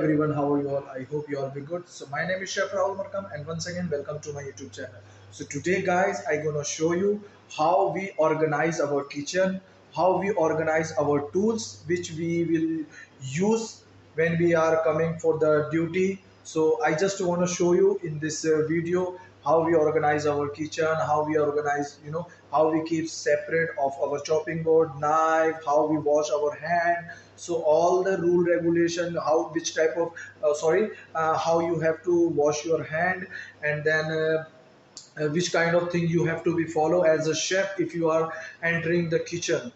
everyone, how are you all? I hope you all be good. So my name is Chef Rahul Markam and once again welcome to my YouTube channel. So today guys, I gonna show you how we organize our kitchen, how we organize our tools which we will use when we are coming for the duty. So I just want to show you in this video how we organize our kitchen, how we organize, how we keep separate of our chopping board, knife, how we wash our hand. So all the rule regulation, how which type of how you have to wash your hand, and then which kind of thing you have to be follow as a chef if you are entering the kitchen,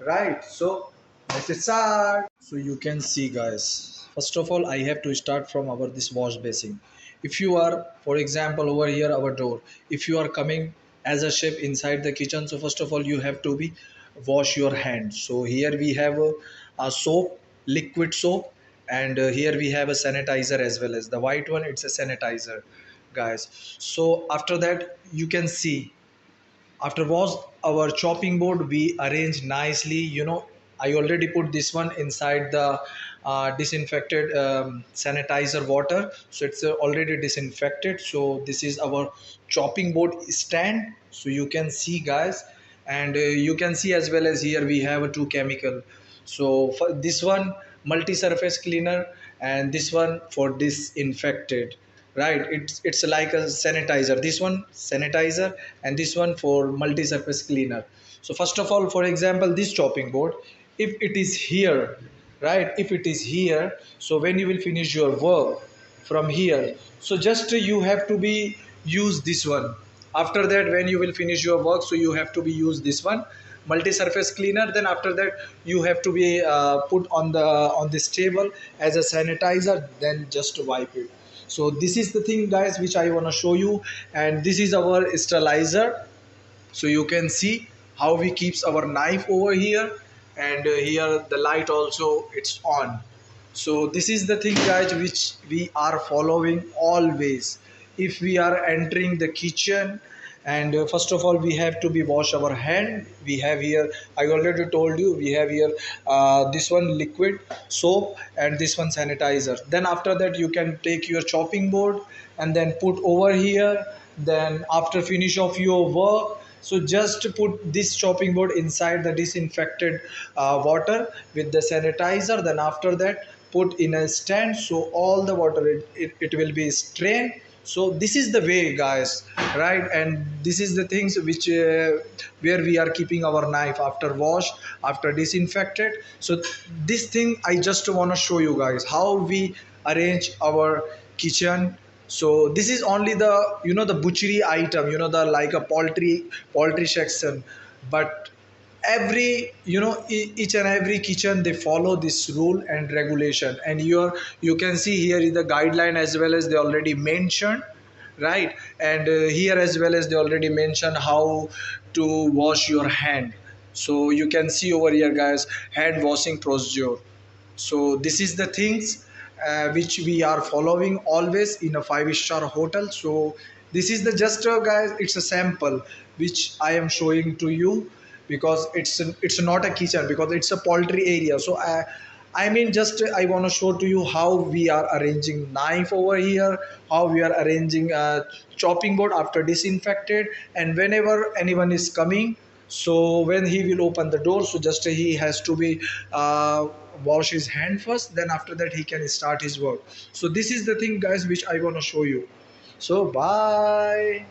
right? So let's start. So you can see guys, first of all I have to start from our this wash basin. If you are, for example, over here our door, if you are coming as a chef inside the kitchen, so first of all you have to be wash your hands. So here we have a soap, liquid soap, and here we have a sanitizer as well as the white one, it's a sanitizer guys. So after that you can see, after wash our chopping board we arrange nicely. I already put this one inside the disinfected sanitizer water, so it's already disinfected. So this is our chopping board stand, so you can see guys. And you can see as well as here we have a two chemical. So for this one multi-surface cleaner, and this one for disinfected, right? It's like a sanitizer, this one sanitizer, and this one for multi-surface cleaner. So first of all, for example, this chopping board, if it is here, right, if it is here, so when you will finish your work from here, so just you have to be use this one. After that, when you will finish your work, so you have to be use this one multi-surface cleaner. Then after that you have to be put on this table as a sanitizer, then just wipe it. So this is the thing guys which I want to show you. And this is our sterilizer. So you can see how we keeps our knife over here, and here the light also it's on. So this is the thing guys which we are following always if we are entering the kitchen. And first of all we have to be wash our hand. We have here, I already told you, we have here this one liquid soap and this one sanitizer. Then after that you can take your chopping board and then put over here. Then after finish of your work, so just put this chopping board inside the disinfected water with the sanitizer. Then after that put in a stand, so all the water it will be strained. So this is the way guys, right? And this is the things which where we are keeping our knife after wash, after disinfected. So this thing I just want to show you guys how we arrange our kitchen. So this is only the the butchery item, the like a poultry section. But every each and every kitchen they follow this rule and regulation. And you can see here is the guideline as well as they already mentioned, right? And here as well as they already mentioned how to wash your hand. So you can see over here guys, hand washing procedure. So this is the things which we are following always in a five-star hotel. So this is the just guys, it's a sample which I am showing to you, because it's not a kitchen, because it's a poultry area. So I mean just I want to show to you how we are arranging knife over here, how we are arranging chopping board after disinfected. And whenever anyone is coming, so when he will open the door, so just he has to be wash his hand first, then after that he can start his work. So this is the thing guys which I want to show you. So bye.